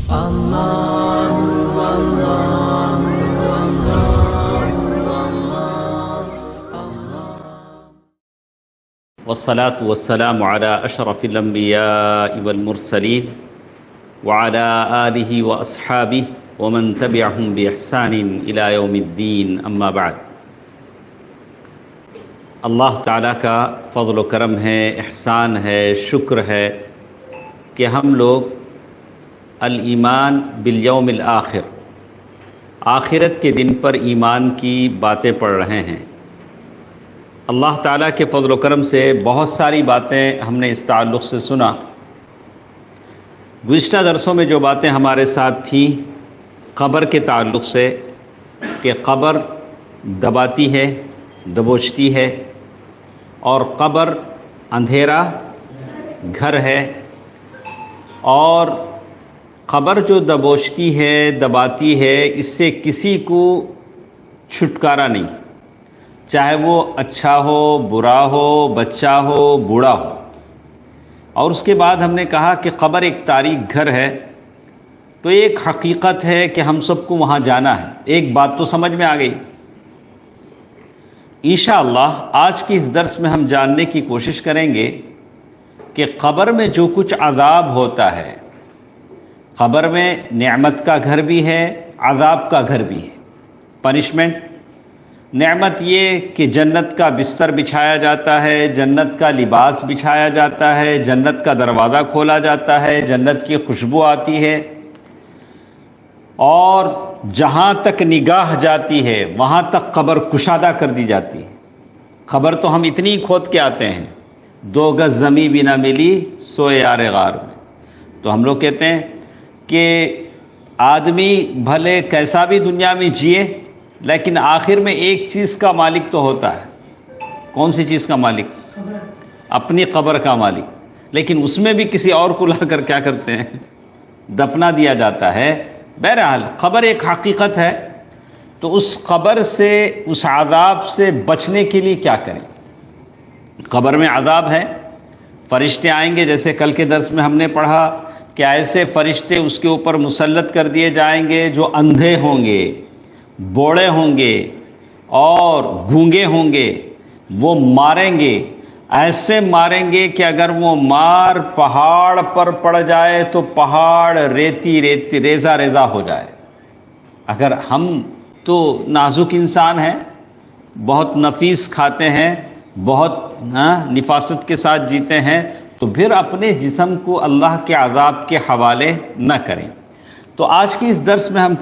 والصلاة والسلام على أشرف الأنبياء والمرسلين وعلى آله وأصحابه ومن تبعهم بإحسان إلى يوم الدين أما بعد۔ اللہ تعالیٰ کا فضل و کرم ہے، احسان ہے، شکر ہے کہ ہم لوگ الایمان بالیوم الآخر، آخرت کے دن پر ایمان کی باتیں پڑھ رہے ہیں۔ اللہ تعالیٰ کے فضل و کرم سے بہت ساری باتیں ہم نے اس تعلق سے سنا۔ گزشتہ درسوں میں جو باتیں ہمارے ساتھ تھیں قبر کے تعلق سے، کہ قبر دباتی ہے، دبوچتی ہے، اور قبر اندھیرا گھر ہے، اور قبر جو دبوچتی ہے، دباتی ہے، اس سے کسی کو چھٹکارا نہیں، چاہے وہ اچھا ہو، برا ہو، بچہ ہو، بوڑھا ہو۔ اور اس کے بعد ہم نے کہا کہ قبر ایک تاریک گھر ہے، تو ایک حقیقت ہے کہ ہم سب کو وہاں جانا ہے۔ ایک بات تو سمجھ میں آ گئی۔ انشاءاللہ آج کی اس درس میں ہم جاننے کی کوشش کریں گے کہ قبر میں جو کچھ عذاب ہوتا ہے، قبر میں نعمت کا گھر بھی ہے، عذاب کا گھر بھی ہے۔ پنشمنٹ، نعمت یہ کہ جنت کا بستر بچھایا جاتا ہے، جنت کا لباس بچھایا جاتا ہے، جنت کا دروازہ کھولا جاتا ہے، جنت کی خوشبو آتی ہے، اور جہاں تک نگاہ جاتی ہے وہاں تک قبر کشادہ کر دی جاتی ہے۔ قبر تو ہم اتنی کھود کے آتے ہیں، 2 گز زمیں بھی نہ ملی سوئے یار غار میں۔ تو ہم لوگ کہتے ہیں کہ آدمی بھلے کیسا بھی دنیا میں جیے، لیکن آخر میں ایک چیز کا مالک تو ہوتا ہے۔ کون سی چیز کا مالک؟ اپنی قبر کا مالک۔ لیکن اس میں بھی کسی اور کو لا کر کیا کرتے ہیں؟ دفنا دیا جاتا ہے۔ بہرحال قبر ایک حقیقت ہے، تو اس قبر سے، اس عذاب سے بچنے کے لیے کیا کریں؟ قبر میں عذاب ہے، فرشتے آئیں گے، جیسے کل کے درس میں ہم نے پڑھا کہ ایسے فرشتے اس کے اوپر مسلط کر دیے جائیں گے جو اندھے ہوں گے، بوڑے ہوں گے اور گونگے ہوں گے۔ وہ ماریں گے، ایسے ماریں گے کہ اگر وہ مار پہاڑ پر پڑ جائے تو پہاڑ ریتی ریتی ریزہ ریزہ ہو جائے۔ اگر ہم تو نازک انسان ہیں، بہت نفیس کھاتے ہیں، بہت نفاست کے ساتھ جیتے ہیں، تو پھر اپنے جسم کو اللہ کے عذاب کے حوالے نہ کریں۔ تو آج کی اس درس میں ہم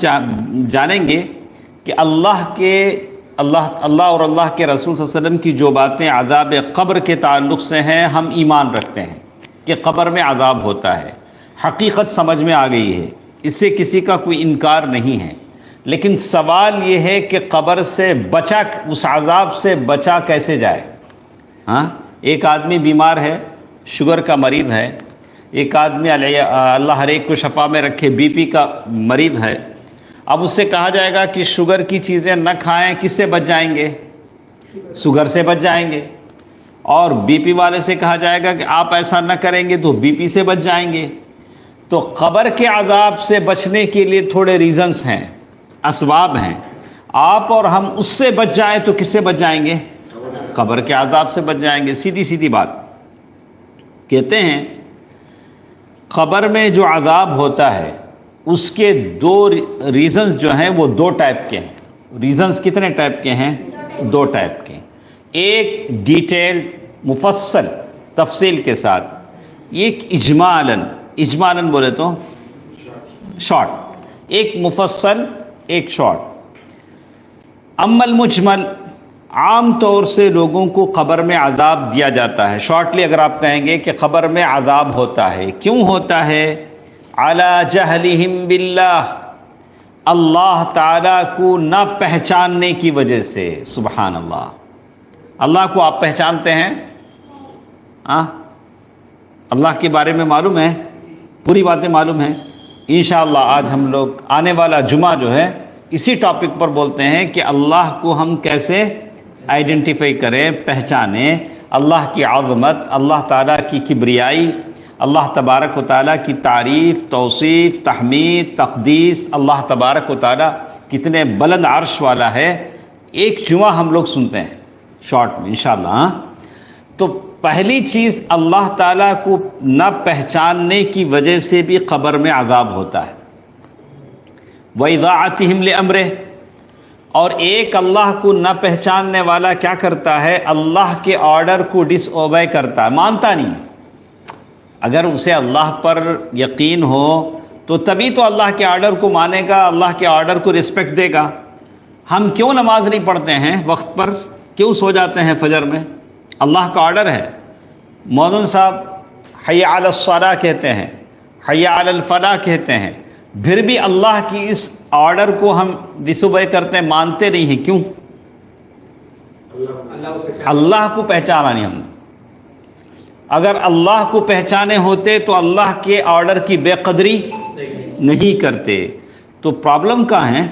جانیں گے کہ اللہ اور اللہ کے رسول صلی اللہ علیہ وسلم کی جو باتیں عذاب قبر کے تعلق سے ہیں، ہم ایمان رکھتے ہیں کہ قبر میں عذاب ہوتا ہے، حقیقت سمجھ میں آ گئی ہے، اس سے کسی کا کوئی انکار نہیں ہے۔ لیکن سوال یہ ہے کہ قبر سے بچا، اس عذاب سے بچا کیسے جائے؟ ایک آدمی بیمار ہے، شوگر کا مریض ہے، ایک آدمی اللہ ہر ایک کو شفا میں رکھے بی پی کا مریض ہے۔ اب اس سے کہا جائے گا کہ شوگر کی چیزیں نہ کھائیں، کس سے بچ جائیں گے؟ شوگر سے بچ جائیں گے۔ اور بی پی والے سے کہا جائے گا کہ آپ ایسا نہ کریں گے تو بی پی سے بچ جائیں گے۔ تو قبر کے عذاب سے بچنے کے لیے تھوڑے ریزنز ہیں، اسباب ہیں۔ آپ اور ہم اس سے بچ جائیں تو کس سے بچ جائیں گے؟ قبر کے عذاب سے بچ جائیں گے۔ سیدھی سیدھی بات کہتے ہیں، قبر میں جو عذاب ہوتا ہے اس کے 2 ریزنز جو ہیں وہ 2 ٹائپ کے ہیں۔ ریزنز کتنے ٹائپ کے ہیں؟ 2 ٹائپ کے۔ ایک ڈیٹیل، مفصل، تفصیل کے ساتھ، ایک اجمالاً بولے تو شارٹ۔ ایک مفصل، ایک شارٹ۔ اما المجمل، عام طور سے لوگوں کو قبر میں عذاب دیا جاتا ہے۔ شارٹلی اگر آپ کہیں گے کہ قبر میں عذاب ہوتا ہے، کیوں ہوتا ہے؟ علی جہلہم باللہ، اللہ تعالیٰ کو نہ پہچاننے کی وجہ سے۔ سبحان اللہ۔ اللہ کو آپ پہچانتے ہیں؟ اللہ کے بارے میں معلوم ہے، پوری باتیں معلوم ہیں۔ انشاءاللہ آج ہم لوگ آنے والا جمعہ جو ہے اسی ٹاپک پر بولتے ہیں کہ اللہ کو ہم کیسے آئیڈینٹیفائی کریں، پہچانیں، اللہ کی عظمت، اللہ تعالیٰ کی کبریائی، اللہ تبارک و تعالیٰ کی تعریف، توصیف، تحمید، تقدیس، اللہ تبارک و تعالیٰ کتنے بلند عرش والا ہے، ایک جمعہ ہم لوگ سنتے ہیں شارٹ میں انشاءاللہ. تو پہلی چیز اللہ تعالیٰ کو نہ پہچاننے کی وجہ سے بھی قبر میں عذاب ہوتا ہے. وَإِضَاعَتِهِمْ لِأَمْرِهِ، اور ایک اللہ کو نہ پہچاننے والا کیا کرتا ہے؟ اللہ کے آرڈر کو ڈس اوبے کرتا ہے، مانتا نہیں. اگر اسے اللہ پر یقین ہو تو تبھی تو اللہ کے آرڈر کو مانے گا، اللہ کے آرڈر کو رسپیکٹ دے گا. ہم کیوں نماز نہیں پڑھتے ہیں وقت پر؟ کیوں سو جاتے ہیں فجر میں؟ اللہ کا آرڈر ہے. مؤذن صاحب حی علی الصلاۃ کہتے ہیں، حی علی الفلاح کہتے ہیں، پھر بھی اللہ کی اس آرڈر کو ہم ڈس اوبے کرتے ہیں، مانتے نہیں ہیں. کیوں؟ اللہ کو پہچانا نہیں ہم نے. اگر اللہ کو پہچانے ہوتے تو اللہ کے آرڈر کی بے قدری نہیں کرتے. تو پرابلم کہاں ہے؟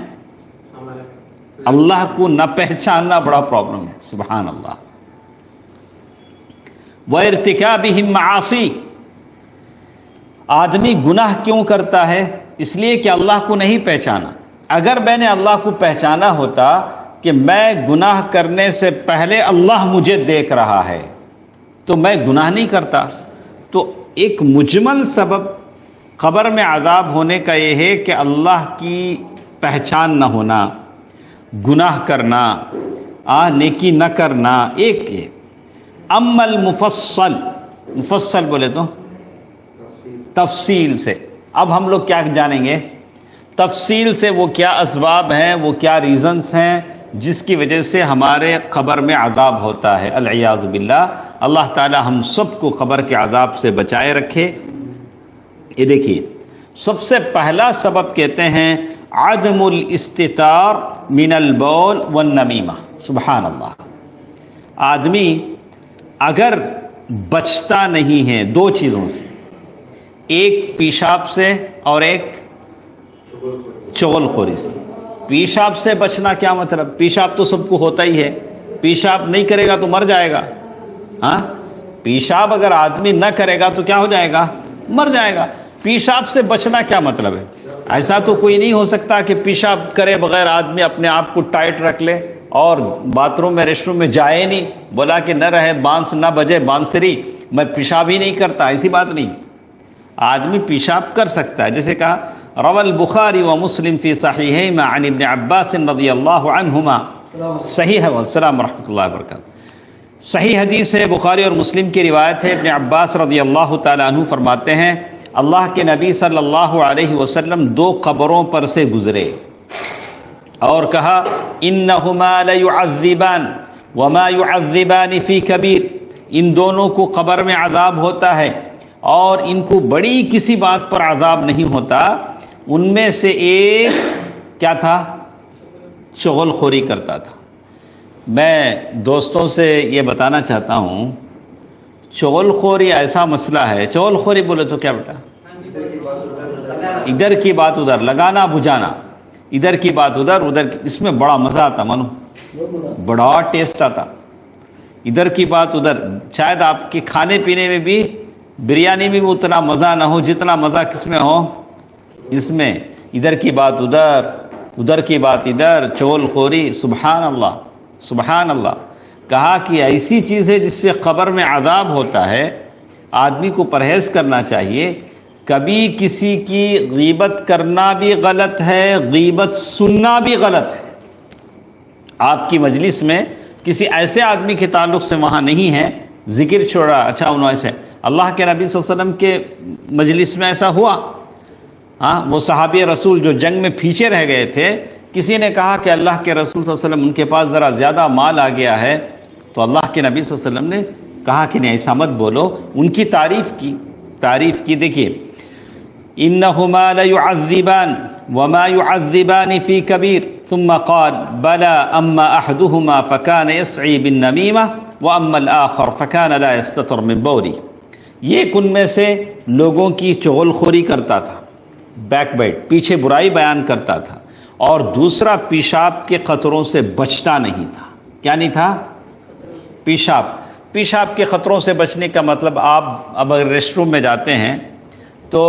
اللہ کو نہ پہچاننا بڑا پرابلم ہے. سبحان اللہ. وَارْتِكَابِهِمْ مَعَاصِي، آدمی گناہ کیوں کرتا ہے؟ اس لیے کہ اللہ کو نہیں پہچانا. اگر میں نے اللہ کو پہچانا ہوتا کہ میں گناہ کرنے سے پہلے اللہ مجھے دیکھ رہا ہے تو میں گناہ نہیں کرتا. تو ایک مجمل سبب قبر میں عذاب ہونے کا یہ ہے کہ اللہ کی پہچان نہ ہونا، گناہ کرنا، نیکی نہ کرنا. ایک ہے. اما المفصل، مفصل بولے تو تفصیل سے. اب ہم لوگ کیا جانیں گے؟ تفصیل سے وہ کیا اسباب ہیں، وہ کیا ریزنز ہیں جس کی وجہ سے ہمارے قبر میں عذاب ہوتا ہے. العیاذ باللہ. اللہ تعالی ہم سب کو قبر کے عذاب سے بچائے رکھے. یہ دیکھیے، سب سے پہلا سبب کہتے ہیں عدم الاستتار من البول والنمیمہ. سبحان اللہ. آدمی اگر بچتا نہیں ہے دو چیزوں سے، ایک پیشاب سے اور ایک چغل خوری سے. پیشاب سے بچنا کیا مطلب؟ پیشاب تو سب کو ہوتا ہی ہے، پیشاب نہیں کرے گا تو مر جائے گا. ہاں، پیشاب اگر آدمی نہ کرے گا تو کیا ہو جائے گا؟ مر جائے گا. پیشاب سے بچنا کیا مطلب ہے؟ ایسا تو کوئی نہیں ہو سکتا کہ پیشاب کرے بغیر آدمی اپنے آپ کو ٹائٹ رکھ لے اور باتھ روم میں ریسٹ روم میں جائے نہیں، بولا کہ نہ رہے بانس نہ بجے بانسری، میں پیشاب ہی نہیں کرتا. ایسی بات نہیں. آدمی پیشاب کر سکتا ہے. جیسے کہا روى البخاری و مسلم فی صحیحیہما عن ابن عباس رضی اللہ عنہما. صحیح ہے. والسلام ورحمۃ اللہ وبرکاتہ. صحیح حدیث ہے، بخاری اور مسلم کی روایت ہے. ابن عباس رضی اللہ تعالیٰ عنہ فرماتے ہیں اللہ کے نبی صلی اللہ علیہ وسلم دو قبروں پر سے گزرے اور کہا انہما لیعذبان وما یعذبان فی کبیر. ان دونوں کو قبر میں عذاب ہوتا ہے اور ان کو بڑی کسی بات پر عذاب نہیں ہوتا. ان میں سے ایک کیا تھا؟ چغل خوری کرتا تھا. میں دوستوں سے یہ بتانا چاہتا ہوں، چغل خوری ایسا مسئلہ ہے. چغل خوری بولے تو کیا بیٹا؟ ادھر کی بات ادھر، لگانا بجھانا، ادھر کی بات ادھر، ادھر اس میں بڑا مزہ آتا. مانو بڑا ٹیسٹ آتا. ادھر کی بات ادھر. شاید آپ کے کھانے پینے میں بھی، بریانی میں بھی اتنا مزہ نہ ہو جتنا مزہ کس میں ہو؟ جس میں ادھر کی بات ادھر، ادھر کی بات ادھر، چغل خوری. سبحان اللہ، سبحان اللہ. کہا کہ ایسی چیز ہے جس سے قبر میں عذاب ہوتا ہے. آدمی کو پرہیز کرنا چاہیے. کبھی کسی کی غیبت کرنا بھی غلط ہے، غیبت سننا بھی غلط ہے. آپ کی مجلس میں کسی ایسے آدمی کے تعلق سے وہاں نہیں ہے، ذکر چھوڑا، اچھا انہوں ایسے. اللہ کے نبی صلی اللہ علیہ وسلم کے مجلس میں ایسا ہوا. ہاں، وہ صحابی رسول جو جنگ میں پیچھے رہ گئے تھے، کسی نے کہا کہ اللہ کے رسول صلی اللہ علیہ وسلم ان کے پاس ذرا زیادہ مال آ گیا ہے. تو اللہ کے نبی صلی اللہ علیہ وسلم نے کہا کہ نہیں ایسا مت بولو. ان کی تعریف کی. دیکھیے انہما لیعذبان وما یعذبان فی کبیر ثم قال بلا اما احدہما فکان یسعی بالنمیمہ واما الاخر فکان لا یستتر من بولی. یہ ان میں سے لوگوں کی چغل خوری کرتا تھا، بیک بائٹ، پیچھے برائی بیان کرتا تھا، اور دوسرا پیشاب کے قطروں سے بچتا نہیں تھا. کیا نہیں تھا؟ پیشاب. پیشاب کے خطروں سے بچنے کا مطلب آپ اب اگر ریسٹ روم میں جاتے ہیں تو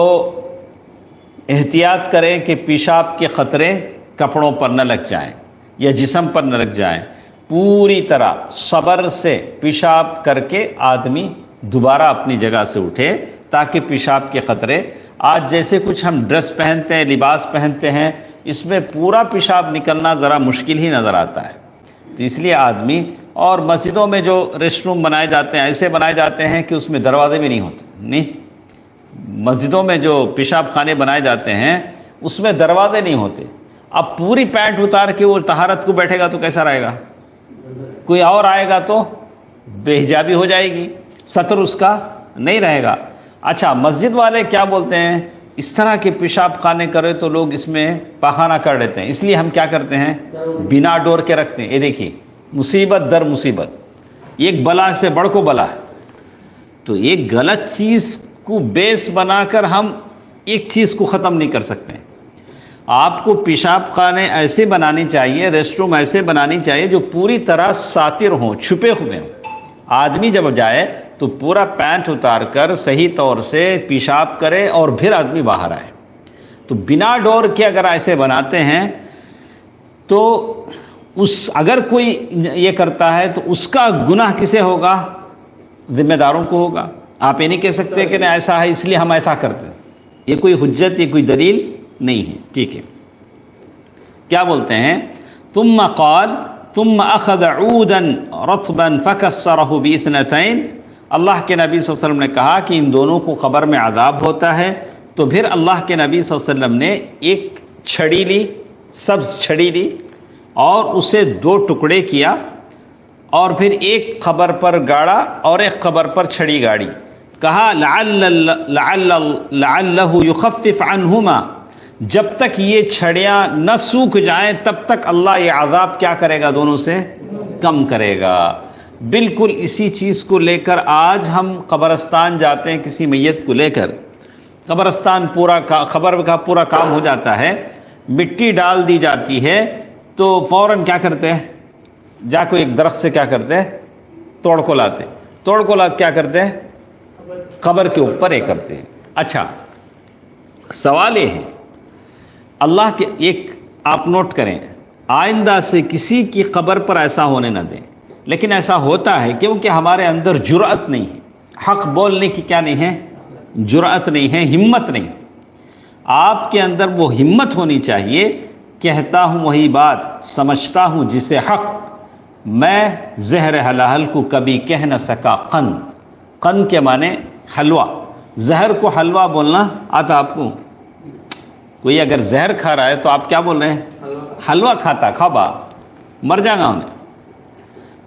احتیاط کریں کہ پیشاب کے خطرے کپڑوں پر نہ لگ جائیں یا جسم پر نہ لگ جائیں. پوری طرح صبر سے پیشاب کر کے آدمی دوبارہ اپنی جگہ سے اٹھے تاکہ پیشاب کے خطرے. آج جیسے کچھ ہم ڈریس پہنتے ہیں، لباس پہنتے ہیں، اس میں پورا پیشاب نکلنا ذرا مشکل ہی نظر آتا ہے. تو اس لیے آدمی، اور مسجدوں میں جو ریسٹ روم بنائے جاتے ہیں ایسے بنائے جاتے ہیں کہ اس میں دروازے بھی نہیں ہوتے. نہیں، مسجدوں میں جو پیشاب خانے بنائے جاتے ہیں اس میں دروازے نہیں ہوتے. اب پوری پینٹ اتار کے وہ طہارت کو بیٹھے گا تو کیسا رہے گا؟ کوئی اور آئے گا تو بے حجابی ہو جائے گی، ستر اس کا نہیں رہے گا. اچھا، مسجد والے کیا بولتے ہیں؟ اس طرح کے پیشاب خانے کرے تو لوگ اس میں پاخانہ کر لیتے ہیں، اس لیے ہم کیا کرتے ہیں؟ بنا ڈور کے رکھتے ہیں. یہ دیکھیے، مصیبت در مصیبت، ایک بلا سے بڑھ کو بلا ہے. تو ایک غلط چیز کو بیس بنا کر ہم ایک چیز کو ختم نہیں کر سکتے. آپ کو پیشاب خانے ایسے بنانی چاہیے، ریسٹ روم ایسے بنانی چاہیے جو پوری طرح ساتر ہوں، چھپے ہوئے ہوں. آدمی جب جائے تو پورا پینٹ اتار کر صحیح طور سے پیشاب کرے اور پھر آدمی باہر آئے. تو بنا ڈور کے اگر ایسے بناتے ہیں تو اگر کوئی یہ کرتا ہے تو اس کا گناہ کسے ہوگا؟ ذمہ داروں کو ہوگا. آپ یہ نہیں کہہ سکتے کہ نہیں ایسا ہے اس لیے ہم ایسا کرتے ہیں. یہ کوئی حجت، یہ کوئی دلیل نہیں ہے. ٹھیک ہے، کیا بولتے ہیں؟ ثم قال ثم اخذ عودا رطبا فكسره باثنتين. اللہ کے نبی صلی اللہ علیہ وسلم نے کہا کہ ان دونوں کو قبر میں عذاب ہوتا ہے. تو پھر اللہ کے نبی صلی اللہ علیہ وسلم نے ایک چھڑی لی، سبز چھڑی لی اور اسے دو ٹکڑے کیا اور پھر ایک قبر پر گاڑا اور ایک قبر پر چھڑی گاڑی. کہا لعلہ یخفف عنہما، جب تک یہ چھڑیاں نہ سوکھ جائیں تب تک اللہ یہ عذاب کیا کرے گا؟ دونوں سے کم کرے گا. بالکل اسی چیز کو لے کر آج ہم قبرستان جاتے ہیں، کسی میت کو لے کر قبرستان خبر کا پورا کام ہو جاتا ہے، مٹی ڈال دی جاتی ہے تو فوراً کیا کرتے ہیں؟ جا کو ایک درخت سے کیا کرتے ہیں؟ توڑ کو لاتے، توڑ کو لا کیا کرتے ہیں؟ قبر کے اوپر یہ کرتے ہیں. اچھا، سوال یہ ہے، اللہ کے ایک آپ نوٹ کریں، آئندہ سے کسی کی قبر پر ایسا ہونے نہ دیں. لیکن ایسا ہوتا ہے کیونکہ ہمارے اندر جرأت نہیں ہے، حق بولنے کی کیا نہیں ہے؟ جرأت نہیں ہے، ہمت نہیں. آپ کے اندر وہ ہمت ہونی چاہیے، کہتا ہوں وہی بات، سمجھتا ہوں جسے حق. میں زہر حلال کو کبھی کہہ نہ سکا قن. قن کے معنی حلوہ. زہر کو حلوہ بولنا آتا آپ کو؟ کوئی اگر زہر کھا رہا ہے تو آپ کیا بول رہے ہیں؟ حلوہ کھاتا، کھابا مر جائے گا انہیں.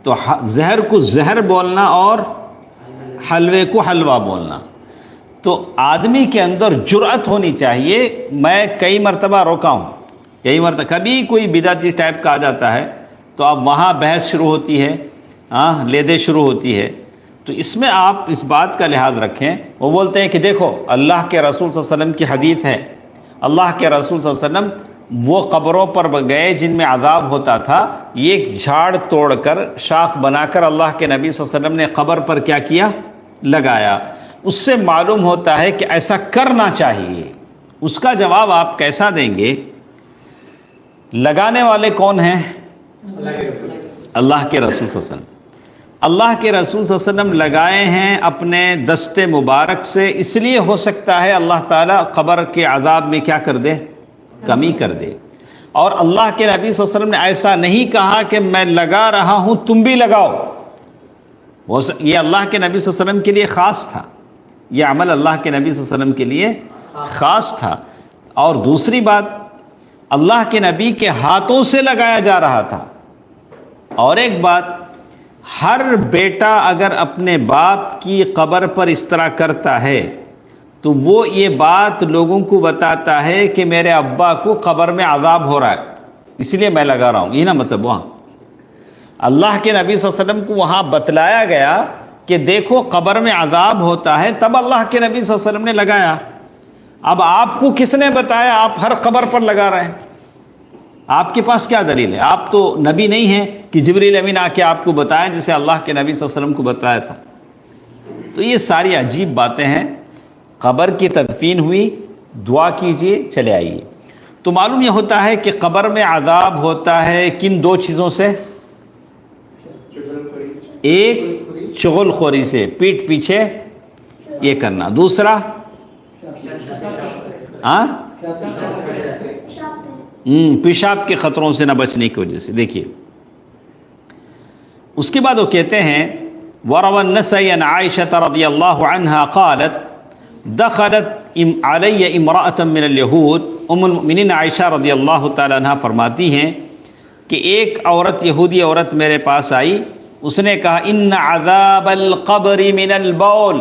تو زہر کو زہر بولنا اور حلوے کو حلوہ بولنا. تو آدمی کے اندر جرأت ہونی چاہیے. میں کئی مرتبہ روکا ہوں، کئی مرتبہ کبھی کوئی بدعتی ٹائپ کا آ جاتا ہے تو اب وہاں بحث شروع ہوتی ہے، لیدے شروع ہوتی ہے. تو اس میں آپ اس بات کا لحاظ رکھیں. وہ بولتے ہیں کہ دیکھو اللہ کے رسول صلی اللہ علیہ وسلم کی حدیث ہے، اللہ کے رسول صلی اللہ علیہ وسلم وہ قبروں پر گئے جن میں عذاب ہوتا تھا، ایک جھاڑ توڑ کر شاخ بنا کر اللہ کے نبی صلی اللہ علیہ وسلم نے قبر پر کیا کیا؟ لگایا. اس سے معلوم ہوتا ہے کہ ایسا کرنا چاہیے. اس کا جواب آپ کیسا دیں گے؟ لگانے والے کون ہیں؟ اللہ کے رسول صلی اللہ علیہ وسلم. اللہ کے رسول صلی اللہ علیہ وسلم لگائے ہیں اپنے دست مبارک سے، اس لیے ہو سکتا ہے اللہ تعالیٰ قبر کے عذاب میں کیا کر دے؟ کمی کر دے. اور اللہ کے نبی صلی اللہ علیہ وسلم نے ایسا نہیں کہا کہ میں لگا رہا ہوں تم بھی لگاؤ. یہ اللہ کے نبی صلی اللہ علیہ وسلم کے لیے خاص تھا، یہ عمل اللہ کے نبی صلی اللہ علیہ وسلم کے لیے خاص تھا. اور دوسری بات، اللہ کے نبی کے ہاتھوں سے لگایا جا رہا تھا. اور ایک بات، ہر بیٹا اگر اپنے باپ کی قبر پر اس طرح کرتا ہے تو وہ یہ بات لوگوں کو بتاتا ہے کہ میرے ابا کو قبر میں عذاب ہو رہا ہے اس لیے میں لگا رہا ہوں. یہ نا مطلب وہاں اللہ کے نبی صلی اللہ علیہ وسلم کو وہاں بتلایا گیا کہ دیکھو قبر میں عذاب ہوتا ہے، تب اللہ کے نبی صلی اللہ علیہ وسلم نے لگایا. اب آپ کو کس نے بتایا؟ آپ ہر قبر پر لگا رہے ہیں. آپ کے پاس کیا دلیل ہے؟ آپ تو نبی نہیں ہیں کہ جبریل امین آ کے آپ کو بتائیں جیسے اللہ کے نبی صلی اللہ علیہ وسلم کو بتایا تھا۔ تو یہ ساری عجیب باتیں ہیں۔ قبر کی تدفین ہوئی، دعا کیجئے، چلے آئیے۔ تو معلوم یہ ہوتا ہے کہ قبر میں عذاب ہوتا ہے کن دو چیزوں سے؟ ایک چغل خوری سے، پیٹ پیچھے یہ کرنا، دوسرا پیشاب کے خطروں سے نہ بچنے کی وجہ سے۔ دیکھیے اس کے بعد وہ کہتے ہیں وَرَوَى النَّسَائِيُ عَنْ عَائِشَةَ رَضِيَ اللَّهُ عَنْهَا قَالَتْ دَخَلَتْ عَلَيَّ امْرَأَةً مِّنَ الْيَهُودِ۔ ام المؤمنین عائشہ رضی اللہ تعالی عنہ فرماتی ہیں کہ ایک عورت، یہودی عورت میرے پاس آئی، اس نے کہا ان عذاب القبر من البول،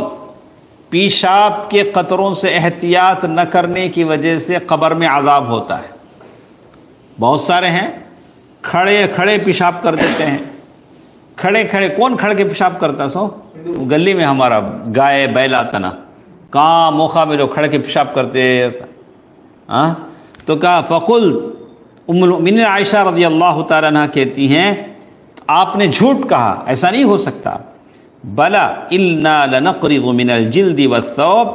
پیشاب کے قطروں سے احتیاط نہ کرنے کی وجہ سے قبر میں عذاب ہوتا ہے۔ بہت سارے ہیں کھڑے کھڑے پیشاب کر دیتے ہیں، کھڑے کھڑے۔ کون کھڑ کے پیشاب کرتا؟ سو گلی میں ہمارا گائے بیل آتا نا، کہاں موقع میں جو کھڑ کے پیشاب کرتے تو کہا فقل، ام المؤمنین عائشہ رضی اللہ تعالیٰ عنہ کہتی ہیں آپ نے جھوٹ کہا، ایسا نہیں ہو سکتا۔ بلا انا لنقرض من الجلد والثوب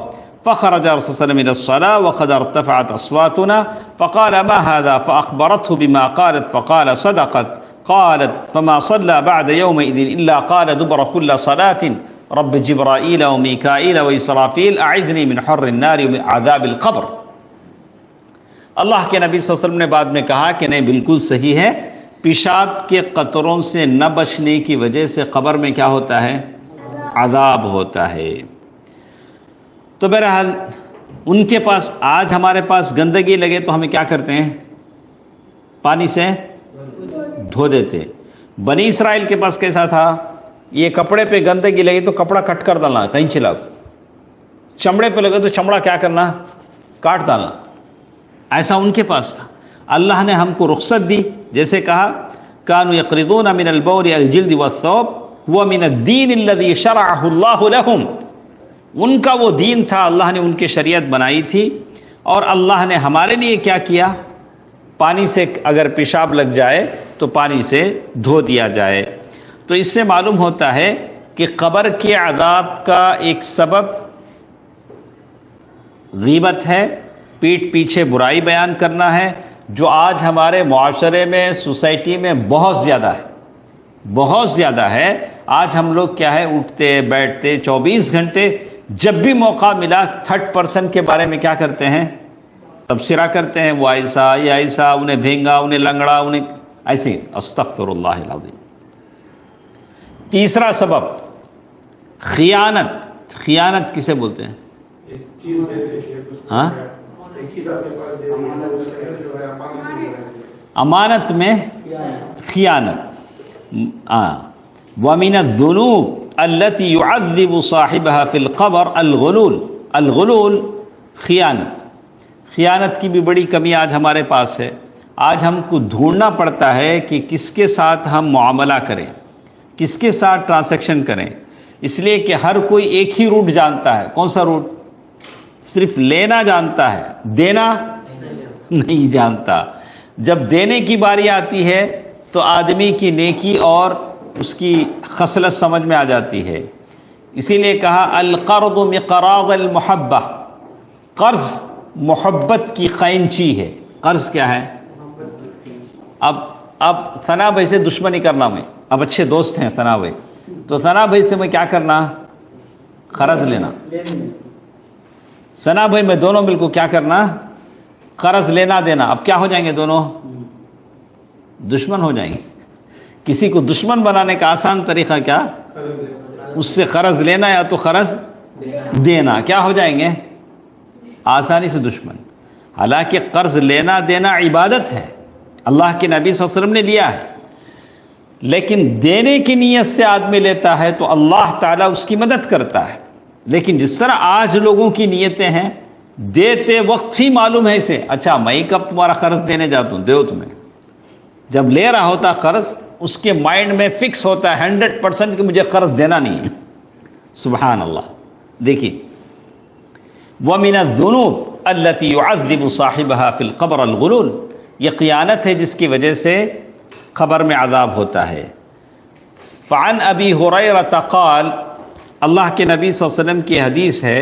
فخرج رسول الله صلى الله عليه وسلم الى الصلاه وقد ارتفعت اصواتنا فقال ما هذا فاخبرته بما قالت فقال صدقت قالت فما صلى بعد يومئذ الا قال دبر كل صلاه رب جبرائيل وميكائيل واسرافيل اعذني من حر النار ومن عذاب القبر۔ اللہ کے نبی صلی اللہ علیہ وسلم نے بعد میں کہا کہ نہیں بالکل صحیح ہے، پیشاب کے قطروں سے نہ بچنے کی وجہ سے قبر میں کیا ہوتا ہے؟ عذاب ہوتا ہے۔ تو بہرحال ان کے پاس، آج ہمارے پاس گندگی لگے تو ہمیں کیا کرتے ہیں؟ پانی سے دھو دیتے۔ بنی اسرائیل کے پاس کیسا تھا؟ یہ کپڑے پہ گندگی لگی تو کپڑا کٹ کر ڈالنا، کہیں چلا، چمڑے پہ لگے تو چمڑا کیا کرنا؟ کاٹ ڈالنا۔ ایسا ان کے پاس تھا۔ اللہ نے ہم کو رخصت دی، جیسے کہا كانوا يقرضون من البول الجلد والثوب هو من الدين الذي شرعه الله لهم، ان کا وہ دین تھا، اللہ نے ان کی شریعت بنائی تھی، اور اللہ نے ہمارے لیے کیا کیا؟ پانی سے اگر پیشاب لگ جائے تو پانی سے دھو دیا جائے۔ تو اس سے معلوم ہوتا ہے کہ قبر کے عذاب کا ایک سبب غیبت ہے، پیٹ پیچھے برائی بیان کرنا ہے، جو آج ہمارے معاشرے میں، سوسائٹی میں بہت زیادہ ہے، بہت زیادہ ہے۔ آج ہم لوگ کیا ہے، اٹھتے بیٹھتے 24 گھنٹے جب بھی موقع ملا تھرڈ پرسن کے بارے میں کیا کرتے ہیں؟ تبصرہ کرتے ہیں، وہ ایسا یہ ایسا، انہیں بھینگا، انہیں لنگڑا، انہیں ایسے۔ استغفر اللہ العظیم۔ تیسرا سبب خیانت۔ خیانت کسے بولتے ہیں؟ ہاں، امانت میں خیانت۔ وَمِنَ الذُّنُوبِ التي يعذب صاحبها في القبر الغلول۔ الغلول خیانت۔ خیانت کی بھی بڑی کمی آج ہمارے پاس ہے۔ آج ہم کو ڈھونڈنا پڑتا ہے کہ کس کے ساتھ ہم معاملہ کریں، کس کے ساتھ ٹرانزیکشن کریں، اس لیے کہ ہر کوئی ایک ہی روٹ جانتا ہے۔ کون سا روٹ؟ صرف لینا جانتا ہے، دینا نہیں جانتا۔ جب دینے کی باری آتی ہے تو آدمی کی نیکی اور اس کی خصلت سمجھ میں آ جاتی ہے۔ اسی لیے کہا القرض مقراض المحبہ، قرض محبت کی قینچی ہے۔ قرض کیا ہے؟ اب ثنا بھائی سے دشمنی کرنا، میں اب اچھے دوست ہیں ثنا بھائی، تو ثنا بھائی سے میں کیا کرنا؟ قرض لینا۔ ثنا بھائی میں دونوں مل کو کیا کرنا؟ قرض لینا دینا۔ اب کیا ہو جائیں گے؟ دونوں دشمن ہو جائیں گے۔ کسی کو دشمن بنانے کا آسان طریقہ کیا؟ اس سے قرض لینا یا تو قرض دینا۔ کیا ہو جائیں گے؟ آسانی سے دشمن۔ حالانکہ قرض لینا دینا عبادت ہے، اللہ کے نبی صلی اللہ علیہ وسلم نے لیا ہے، لیکن دینے کی نیت سے آدمی لیتا ہے تو اللہ تعالیٰ اس کی مدد کرتا ہے۔ لیکن جس طرح آج لوگوں کی نیتیں ہیں، دیتے وقت ہی معلوم ہے اسے، اچھا میں کب تمہارا قرض دینے جاتا ہوں، دیو تمہیں۔ جب لے رہا ہوتا قرض، اس کے مائنڈ میں فکس ہوتا ہے 100% کہ مجھے قرض دینا نہیں ہے۔ سبحان اللہ۔ دیکھیے وَمِنَ الذُّنُوبِ الَّتِي يُعَذِّبُ صَاحِبَهَا فِي الْقَبْرِ الْغُلُولِ، یہ قیانت ہے جس کی وجہ سے قبر میں عذاب ہوتا ہے۔ فعن ابی ہریرہ قال، اللہ کے نبی صلی اللہ علیہ وسلم کی حدیث ہے،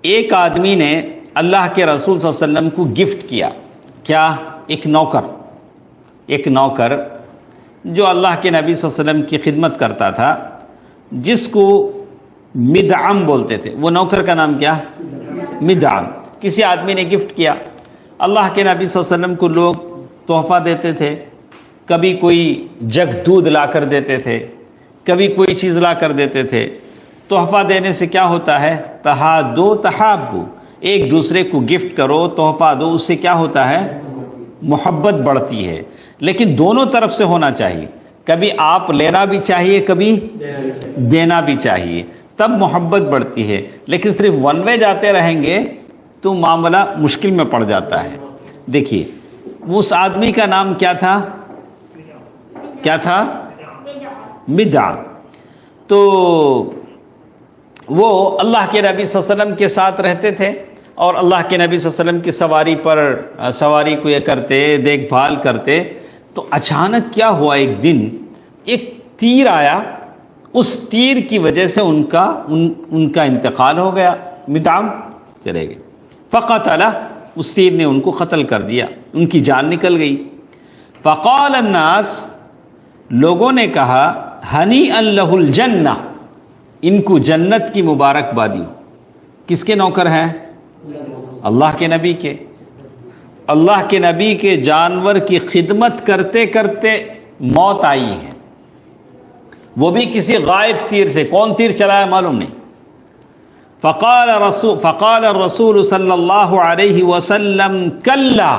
ایک آدمی نے اللہ کے رسول صلی اللہ علیہ وسلم کو گفٹ کیا، کیا؟ ایک نوکر جو اللہ کے نبی صلی اللہ علیہ وسلم کی خدمت کرتا تھا، جس کو مدعم بولتے تھے۔ وہ نوکر کا نام کیا؟ مدعم۔ کسی آدمی نے گفٹ کیا، اللہ کے نبی صلی اللہ علیہ وسلم کو لوگ تحفہ دیتے تھے، کبھی کوئی جگ دودھ لا کر دیتے تھے، کبھی کوئی چیز لا کر دیتے تھے۔ تحفہ دینے سے کیا ہوتا ہے؟ تحادو تحابو، ایک دوسرے کو گفٹ کرو، تحفہ دو، اس سے کیا ہوتا ہے؟ محبت بڑھتی ہے۔ لیکن دونوں طرف سے ہونا چاہیے، کبھی آپ لینا بھی چاہیے، کبھی دینا بھی چاہیے، تب محبت بڑھتی ہے۔ لیکن صرف ون وے جاتے رہیں گے تو معاملہ مشکل میں پڑ جاتا ہے۔ دیکھیے اس آدمی کا نام کیا تھا؟ مدعم۔ تو وہ اللہ کے نبی صلی اللہ علیہ وسلم کے ساتھ رہتے تھے، اور اللہ کے نبی صلی اللہ علیہ وسلم کی سواری کو یہ کرتے، دیکھ بھال کرتے۔ تو اچانک کیا ہوا، ایک دن ایک تیر آیا، اس تیر کی وجہ سے ان کا انتقال ہو گیا، مدعم چلے گئے۔ فقتل، اس تیر نے ان کو قتل کر دیا، ان کی جان نکل گئی۔ فقال الناس، لوگوں نے کہا، ہنیئا لہ الجنہ، ان کو جنت کی مبارکبادی ہو۔ کس کے نوکر ہیں؟ اللہ کے نبی کے۔ اللہ کے نبی کے جانور کی خدمت کرتے کرتے موت آئی ہے، وہ بھی کسی غائب تیر سے۔ کون تیر چلایا معلوم نہیں۔ فقال الرسول صلی اللہ علیہ وسلم کلا،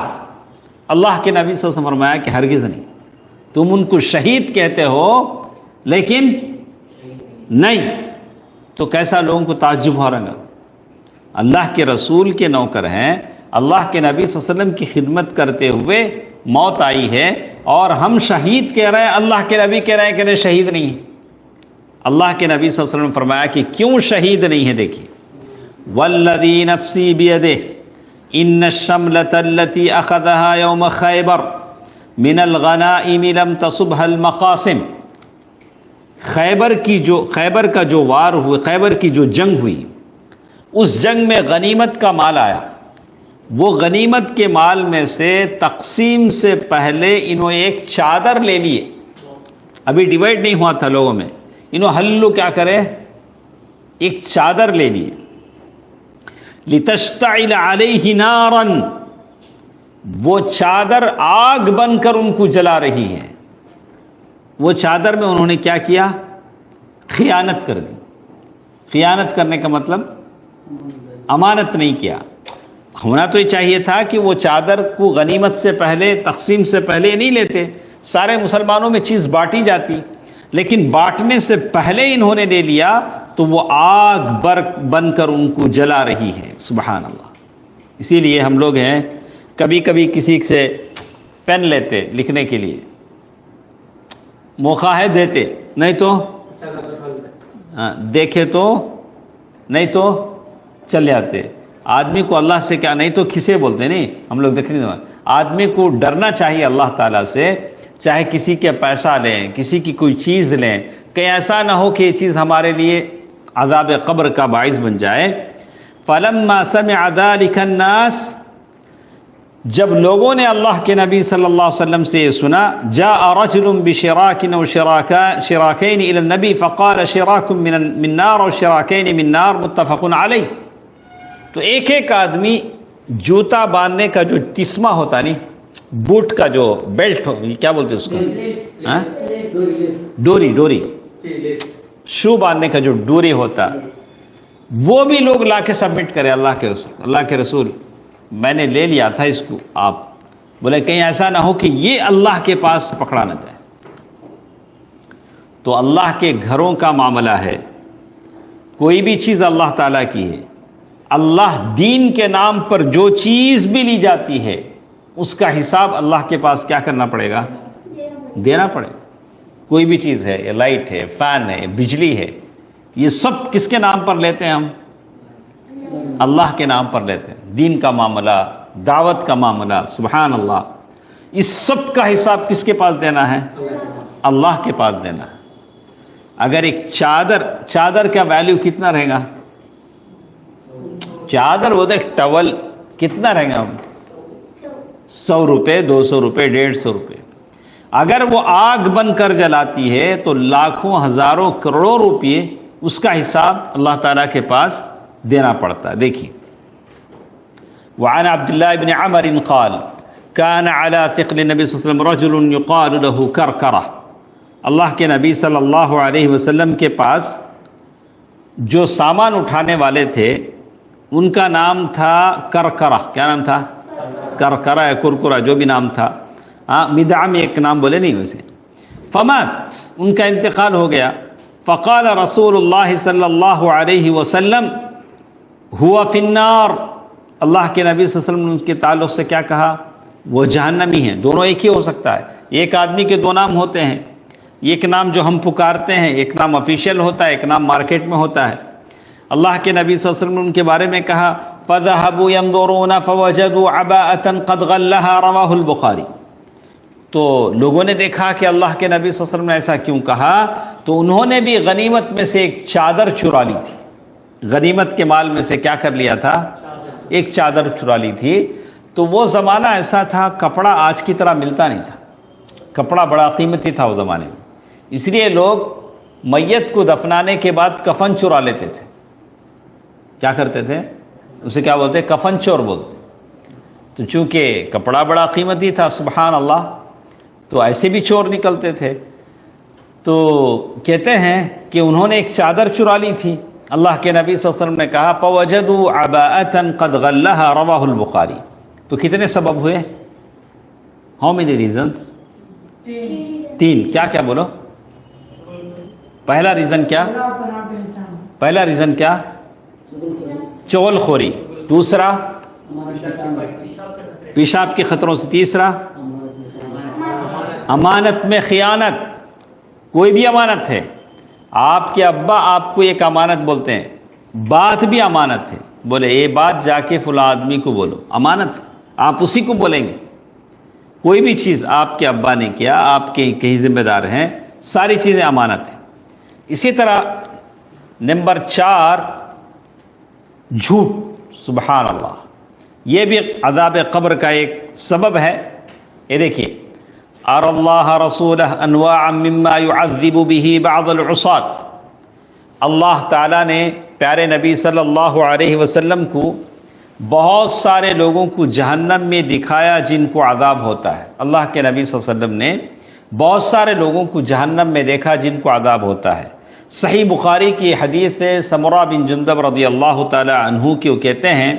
اللہ کے نبی صلی اللہ علیہ وسلم فرمایا کہ ہرگز نہیں، تم ان کو شہید کہتے ہو لیکن نہیں۔ تو کیسا لوگوں کو تعجب ہو رہا ہے، اللہ کے رسول کے نوکر ہیں، اللہ کے نبی صلی اللہ علیہ وسلم کی خدمت کرتے ہوئے موت آئی ہے، اور ہم شہید کہہ رہے ہیں، اللہ کے نبی کہہ رہے ہیں کہ نہیں شہید نہیں ہے۔ اللہ کے نبی صلی اللہ علیہ وسلم نے فرمایا کہ کیوں شہید نہیں ہے؟ دیکھیے، والذی نفسی بیدہ ان الشملۃ التي اخذها یوم خیبر من الغنائم لم تصبها المقاسم، خیبر کا جو وار ہوئے، خیبر کی جو جنگ ہوئی، اس جنگ میں غنیمت کا مال آیا، وہ غنیمت کے مال میں سے تقسیم سے پہلے انہوں ایک چادر لے لیے، ابھی ڈیوائڈ نہیں ہوا تھا لوگوں میں، انہوں ہلو کیا کرے، ایک چادر لے لیے، لِتَشْتَعِلَ عَلَيْهِ نَارًا، وہ چادر آگ بن کر ان کو جلا رہی ہے۔ وہ چادر میں انہوں نے کیا کیا؟ خیانت کر دی۔ خیانت کرنے کا مطلب امانت نہیں کیا۔ ہونا تو یہ چاہیے تھا کہ وہ چادر کو غنیمت سے پہلے، تقسیم سے پہلے نہیں لیتے، سارے مسلمانوں میں چیز بانٹی جاتی، لیکن بانٹنے سے پہلے انہوں نے لے لیا تو وہ آگ بن کر ان کو جلا رہی ہے۔ سبحان اللہ۔ اسی لیے ہم لوگ ہیں کبھی کبھی کسی سے پین لیتے لکھنے کے لیے، موقع ہے دیتے، نہیں تو دیکھے تو نہیں تو چل جاتے۔ آدمی کو اللہ سے کیا، نہیں تو کسے بولتے نہیں ہم لوگ دیکھنے، آدمی کو ڈرنا چاہیے اللہ تعالیٰ سے، چاہے کسی کے پیسہ لیں، کسی کی کوئی چیز لیں، کہیں ایسا نہ ہو کہ یہ چیز ہمارے لیے عذاب قبر کا باعث بن جائے۔ فلما سمع ذلك الناس، جب لوگوں نے اللہ کے نبی صلی اللہ علیہ وسلم سے یہ سنا، جاء رجل بشراک او شراکین الى النبی فقال شراک من نار او شراکین من نار، متفق علیہ۔ تو ایک ایک آدمی جوتا باندھنے کا جو تسمہ ہوتا نہیں، بوٹ کا جو بیلٹ ہو، کیا بولتے اس کو، ڈوری شو باندھنے کا جو ڈوری ہوتا، وہ بھی لوگ لا کے سبمٹ کرے اللہ کے رسول میں نے لے لیا تھا اس کو، آپ بولے کہیں ایسا نہ ہو کہ یہ اللہ کے پاس پکڑا نہ جائے۔ تو اللہ کے گھروں کا معاملہ ہے، کوئی بھی چیز اللہ تعالیٰ کی ہے، اللہ دین کے نام پر جو چیز بھی لی جاتی ہے اس کا حساب اللہ کے پاس کیا کرنا پڑے گا؟ دینا پڑے گا۔ کوئی بھی چیز ہے، یہ لائٹ ہے، فین ہے، بجلی ہے، یہ سب کس کے نام پر لیتے ہیں ہم؟ اللہ کے نام پر لیتے ہیں۔ دین کا معاملہ، دعوت کا معاملہ، سبحان اللہ، اس سب کا حساب کس کے پاس دینا ہے؟ اللہ کے پاس دینا ہے۔ اگر ایک چادر کا ویلیو کتنا رہے گا؟ چادر وہ دیکھ ٹاول کتنا رہے گا؟ 100 روپے، 200 روپے، 150 روپے۔ اگر وہ آگ بن کر جلاتی ہے تو لاکھوں، ہزاروں، کروڑوں روپے اس کا حساب اللہ تعالیٰ کے پاس دینا پڑتا ہے۔ دیکھیے، وعن عبداللہ بن عمر قال كان على ثقل النبي صلی اللہ علیہ وسلم رجل يقال له کرکرہ، اللہ کے نبی صلی اللہ علیہ وسلم کے پاس جو سامان اٹھانے والے تھے ان کا نام تھا کرکرہ۔ کیا نام تھا؟ کرکرہ یا کرکرہ، جو بھی نام تھا، مدعم ایک نام بولے نہیں ویسے۔ فمات، ان کا انتقال ہو گیا۔ فقال رسول اللہ صلی اللہ علیہ وسلم ہوا فی النار، اللہ کے نبی صلی اللہ علیہ وسلم نے ان کے تعلق سے کیا کہا؟ وہ جہنمی ہیں۔ دونوں ایک ہی ہو سکتا ہے، ایک آدمی کے دو نام ہوتے ہیں، ایک نام جو ہم پکارتے ہیں، ایک نام آفیشیل ہوتا ہے، ایک نام مارکیٹ میں ہوتا ہے۔ اللہ کے نبی صلی اللہ علیہ وسلم نے ان کے بارے میں کہا فَذَهَبُوا يَنظُرُونَ فَوَجَدُوا عَبَاءَةً قَدْ غَلَّهَا رَوَاهُ البخاری۔ تو لوگوں نے دیکھا کہ اللہ کے نبی صلی اللہ علیہ وسلم نے ایسا کیوں کہا، تو انہوں نے بھی غنیمت میں سے ایک چادر چرا لی تھی۔ غنیمت کے مال میں سے کیا کر لیا تھا؟ ایک چادر چرا لی تھی۔ تو وہ زمانہ ایسا تھا، کپڑا آج کی طرح ملتا نہیں تھا، کپڑا بڑا قیمتی تھا اس زمانے میں، اس لیے لوگ میت کو دفنانے کے بعد کفن چرا لیتے تھے۔ کیا کرتے تھے؟ اسے کیا بولتے؟ کفن چور بولتے۔ تو چونکہ کپڑا بڑا قیمتی تھا، سبحان اللہ، تو ایسے بھی چور نکلتے تھے۔ تو کہتے ہیں کہ انہوں نے ایک چادر چرا لی تھی۔ اللہ کے نبی صلی اللہ علیہ وسلم نے کہا فَوَجَدُوا عَبَاءَةً قَدْ غَلَّهَا رَوَاهُ البخاری۔ تو کتنے سبب ہوئے؟ How many reasons? 3۔ کیا کیا بولو؟ پہلا ریزن کیا؟ پہلا ریزن کیا؟ چغل خوری۔ دوسرا پیشاب کے خطروں سے۔ تیسرا امانت میں خیانت۔ کوئی بھی امانت ہے، آپ کے ابا آپ کو ایک امانت بولتے ہیں، بات بھی امانت ہے، بولے یہ بات جا کے فلاں آدمی کو بولو، امانت، آپ اسی کو بولیں گے۔ کوئی بھی چیز آپ کے ابا نے کیا، آپ کے کہیں ذمہ دار ہیں، ساری چیزیں امانت ہیں۔ اسی طرح نمبر 4 جھوٹ، سبحان اللہ، یہ بھی عذاب قبر کا ایک سبب ہے۔ یہ دیکھیے، ارى اللہ رسولہ انواعا مما يعذب به بعض العصاة، اللہ تعالیٰ نے پیارے نبی صلی اللہ علیہ وسلم کو بہت سارے لوگوں کو جہنم میں دکھایا جن کو عذاب ہوتا ہے۔ اللہ کے نبی صلی اللہ علیہ وسلم نے بہت سارے لوگوں کو جہنم میں دیکھا جن کو عذاب ہوتا ہے۔ صحیح بخاری کی حدیث ہے، سمرہ بن جندب رضی اللہ تعالی عنہ کی، وہ کہتے ہیں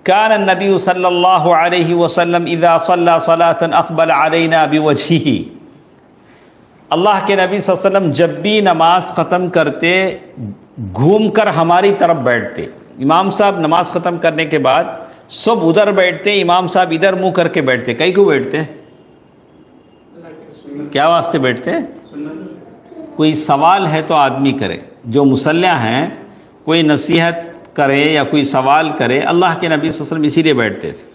کان النبی صلی اللہ علیہ وسلم اذا صلی صلاۃ اقبل علینا بوجہہ، اللہ کے نبی صلی اللہ علیہ وسلم جب بھی نماز ختم کرتے گھوم کر ہماری طرف بیٹھتے۔ امام صاحب نماز ختم کرنے کے بعد سب ادھر بیٹھتے، امام صاحب ادھر منہ کر کے بیٹھتے۔ کئی کو بیٹھتے؟ کیا واسطے بیٹھتے؟ کوئی سوال ہے تو آدمی کرے، جو مصلح ہیں کوئی نصیحت کرے یا کوئی سوال کرے، اللہ کے نبی صلی اللہ علیہ وسلم اسی لیے بیٹھتے تھے۔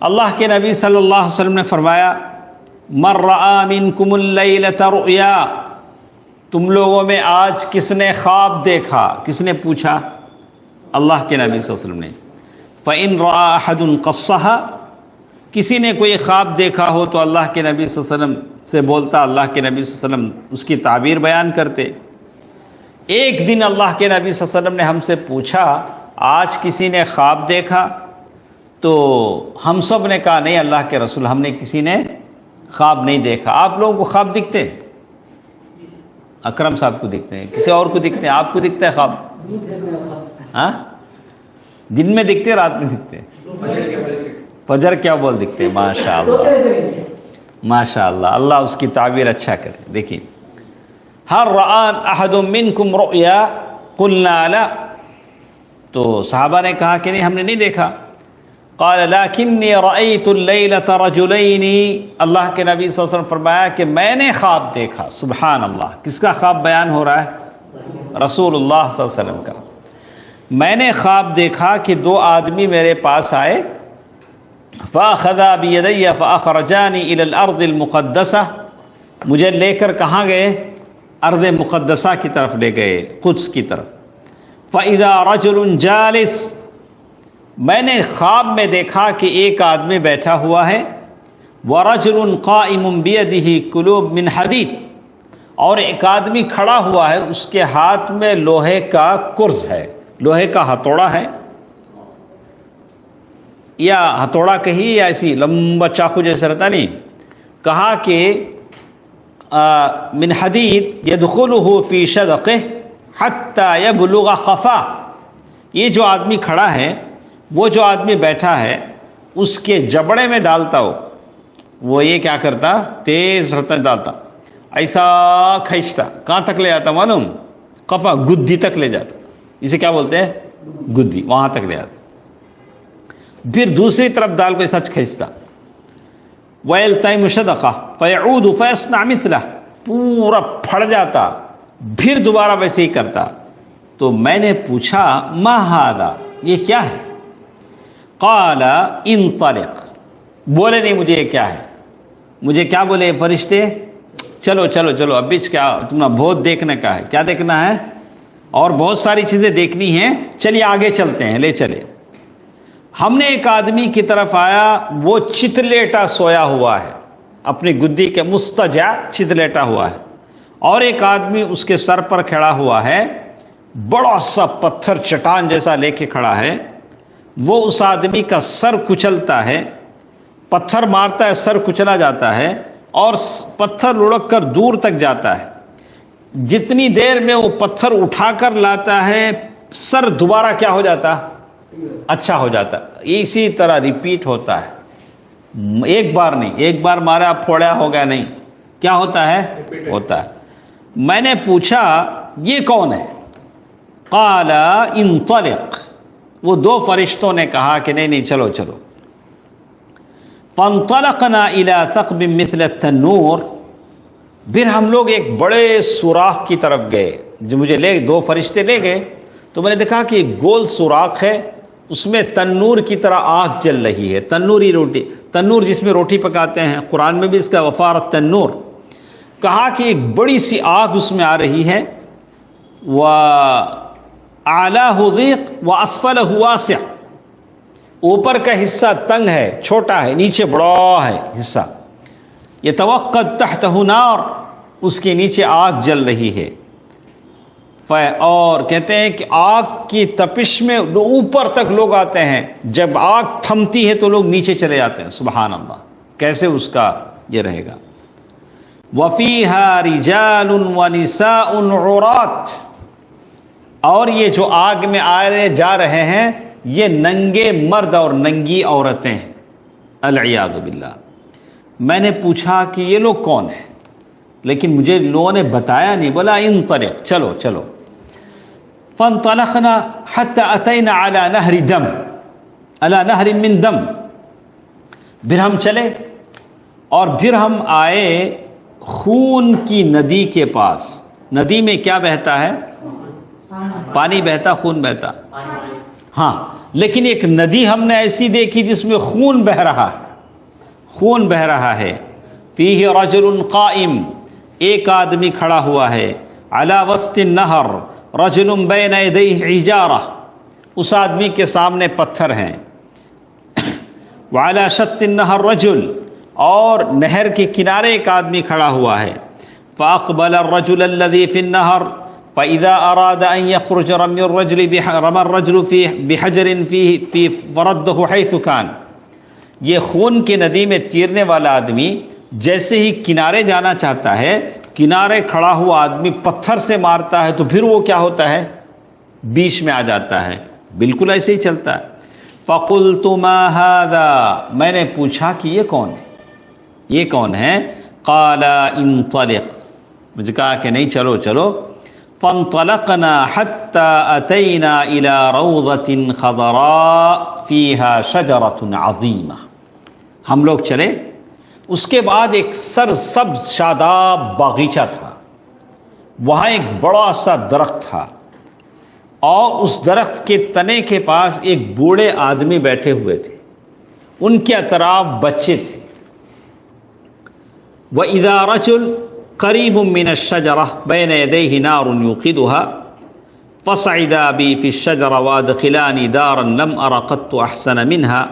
اللہ کے نبی صلی اللہ علیہ وسلم نے فرمایا من رأى منکم اللیلۃ رؤیا، تم لوگوں میں آج کس نے خواب دیکھا؟ کس نے پوچھا؟ اللہ کے نبی صلی اللہ علیہ وسلم نے۔ فإن رأى أحد قصها، کسی نے کوئی خواب دیکھا ہو تو اللہ کے نبی صلی اللہ علیہ وسلم سے بولتا، اللہ کے نبی صلی اللہ علیہ وسلم اس کی تعبیر بیان کرتے۔ ایک دن اللہ کے نبی صلی اللہ علیہ وسلم نے ہم سے پوچھا آج کسی نے خواب دیکھا؟ تو ہم سب نے کہا نہیں اللہ کے رسول، ہم نے کسی نے خواب نہیں دیکھا۔ آپ لوگوں کو خواب دکھتے ہیں؟ اکرم صاحب کو دکھتے ہیں، کسی اور کو دکھتے ہیں؟ آپ کو دکھتا ہے خواب؟ ہاں، دن میں دکھتے رات میں دکھتے؟ فجر کیا بول دکھتے ہیں؟ ماشاء اللہ ماشاء اللہ، اللہ اس کی تعبیر اچھا کرے۔ دیکھیں، ہر رآن احد منکم رؤیا قلنا لا، تو صحابہ نے کہا کہ نہیں ہم نے نہیں دیکھا۔ قال لکنی رأیت اللیلۃ رجلین، اللہ کے نبی صلی اللہ علیہ وسلم فرمایا کہ میں نے خواب دیکھا۔ سبحان اللہ، کس کا خواب بیان ہو رہا ہے؟ رسول اللہ صلی اللہ علیہ وسلم کا۔ میں نے خواب دیکھا کہ 2 آدمی میرے پاس آئے فَأَخَذَا بِيَدَيَّ فَأَخْرَجَانِي إِلَى الْأَرْضِ الْمُقَدَّسَةِ، مجھے لے کر کہاں گئے؟ ارض مقدسہ کی طرف لے گئے، قدس کی طرف۔ فَإِذَا رَجُلٌ جَالِسٌ، میں نے خواب میں دیکھا کہ ایک آدمی بیٹھا ہوا ہے، وَرَجُلٌ قَائِمٌ بِيَدِهِ قُلُوبٌ مِّنْ حَدِيدٍ، اور ایک آدمی کھڑا ہوا ہے، اس کے ہاتھ میں لوہے کا کرز ہے، لوہے کا ہتھوڑا ہے، یا ہتھوڑا کہی یا ایسی لمبا چاقو جیسا رہتا نہیں، کہا کہ من حدید یدخلہ فی شدقہ حتی یبلغ قفا، یہ جو آدمی کھڑا ہے، وہ جو آدمی بیٹھا ہے، اس کے جبڑے میں ڈالتا ہو، وہ یہ کیا کرتا؟ تیز رفتار ڈالتا، ایسا کھینچتا، کہاں تک لے جاتا معلوم؟ قفا، گدی تک لے جاتا، اسے کیا بولتے ہیں؟ گدی، وہاں تک لے جاتا، پھر دوسری طرف ڈال کے سچ کھینچتا۔ وَيَلْتَئِمُ شَدَقَهُ فَيَعُودُ فَيَصْنَعُ مِثْلَهُ، پورا پھڑ جاتا، پھر دوبارہ ویسے ہی کرتا۔ تو میں نے پوچھا ما ھذا، یہ کیا ہے؟ قال انطلق، بولے نہیں مجھے یہ کیا ہے، مجھے کیا بولے فرشتے؟ چلو چلو چلو، اب بیچ کیا تمہیں بہت دیکھنے کا ہے، کیا دیکھنا ہے؟ اور بہت ساری چیزیں دیکھنی ہیں، چلیے آگے چلتے ہیں، لے چلے۔ ہم نے ایک آدمی کی طرف آیا، وہ چتلیٹا سویا ہوا ہے، اپنی گدی کے مستجع چتلیٹا ہوا ہے، اور ایک آدمی اس کے سر پر کھڑا ہوا ہے، بڑا سا پتھر چٹان جیسا لے کے کھڑا ہے، وہ اس آدمی کا سر کچلتا ہے، پتھر مارتا ہے، سر کچلا جاتا ہے، اور پتھر لڑک کر دور تک جاتا ہے۔ جتنی دیر میں وہ پتھر اٹھا کر لاتا ہے، سر دوبارہ کیا ہو جاتا؟ اچھا ہو جاتا۔ اسی طرح ریپیٹ ہوتا ہے، ایک بار نہیں، ایک بار مارا پھوڑا ہو گیا نہیں، کیا ہوتا ہے؟ ہوتا ہے۔ میں نے پوچھا یہ کون ہے؟ قال انطلق، وہ دو فرشتوں نے کہا کہ نہیں نہیں چلو چلو۔ فانطلقنا الى ثقب مثل التنور، پھر ہم لوگ ایک بڑے سوراخ کی طرف گئے، جو مجھے دو فرشتے لے گئے، تو میں نے دیکھا کہ ایک گول سوراخ ہے، اس میں تنور کی طرح آگ جل رہی ہے، تنوری روٹی، تنور جس میں روٹی پکاتے ہیں، قرآن میں بھی اس کا وفارت تنور کہا کہ ایک بڑی سی آگ اس میں آ رہی ہے، وَأَعْلَاهُ ضِيقٌ وَأَسْفَلَهُ وَاسِعٌ، اوپر کا حصہ تنگ ہے، چھوٹا ہے، نیچے بڑا ہے حصہ، يَتَوَقَّدْ تَحْتَهُ نَارٌ، اس کے نیچے آگ جل رہی ہے، اور کہتے ہیں کہ آگ کی تپش میں اوپر تک لوگ آتے ہیں، جب آگ تھمتی ہے تو لوگ نیچے چلے جاتے ہیں۔ سبحان اللہ، کیسے اس کا یہ رہے گا۔ وَفِيهَا رِجَالٌ وَنِسَاءٌ عُرَاتٌ، اور یہ جو آگ میں آئے جا رہے ہیں، یہ ننگے مرد اور ننگی عورتیں ہیں، العیاذ باللہ۔ میں نے پوچھا کہ یہ لوگ کون ہیں، لیکن مجھے لوگوں نے بتایا نہیں، بولا انطلق، چلو چلو۔ فانطلقنا حتى اتينا على نهر دم، على نهر من دم، پھر ہم چلے اور پھر ہم آئے خون کی ندی کے پاس۔ ندی میں کیا بہتا ہے؟ پانی بہتا، خون بہتا، ہاں، لیکن ایک ندی ہم نے ایسی دیکھی جس میں خون بہ رہا ہے، خون بہ رہا ہے۔ فیہ رجل قائم، ایک آدمی کھڑا ہوا ہے، علی وسط النہر رجل بین یدیہ حجارہ، اس آدمی کے سامنے پتھر ہیں، وعلی شط النہر رجل، اور نہر کے کنارے ایک آدمی کھڑا ہوا ہے۔ فاقبل الرجل الذی فی النہر فاذا اراد ان یخرج رمی الرجل بحجر فی فردہ حیث کان، یہ خون کی ندی میں تیرنے والا آدمی جیسے ہی کنارے جانا چاہتا ہے، کنارے کھڑا ہوا آدمی پتھر سے مارتا ہے تو پھر وہ کیا ہوتا ہے؟ بیچ میں آ جاتا ہے، بالکل ایسے ہی چلتا ہے۔ فَقُلْتُ مَا هَذَا، میں نے پوچھا کہ یہ کون ہے، یہ کون ہے؟ قَالَ انطلق، مجھے کہا کہ نہیں چلو چلو۔ فَانطَلَقْنَا حَتَّى أَتَيْنَا إِلَى رَوْضَةٍ خَضَرَاء فِيهَا شَجَرَةٌ عَظِيمَةٌ، ہم لوگ چلے، اس کے بعد ایک سرسبز شاداب باغیچہ تھا، وہاں ایک بڑا سا درخت تھا، اور اس درخت کے تنے کے پاس ایک بوڑھے آدمی بیٹھے ہوئے تھے، ان کے اطراف بچے تھے. وَإِذَا رَجُلٌ قَرِيبٌ مِّنَ الشَّجَرَةِ بَيْنَ يَدَيْهِ نَارٌ يُوقِدُهَا فَصَعِدَا بِي فِي الشَّجَرَةِ وَأَدْخِلَانِي دَارًا لَمْ أَرَ قَطُّ أَحْسَنَ مِنْهَا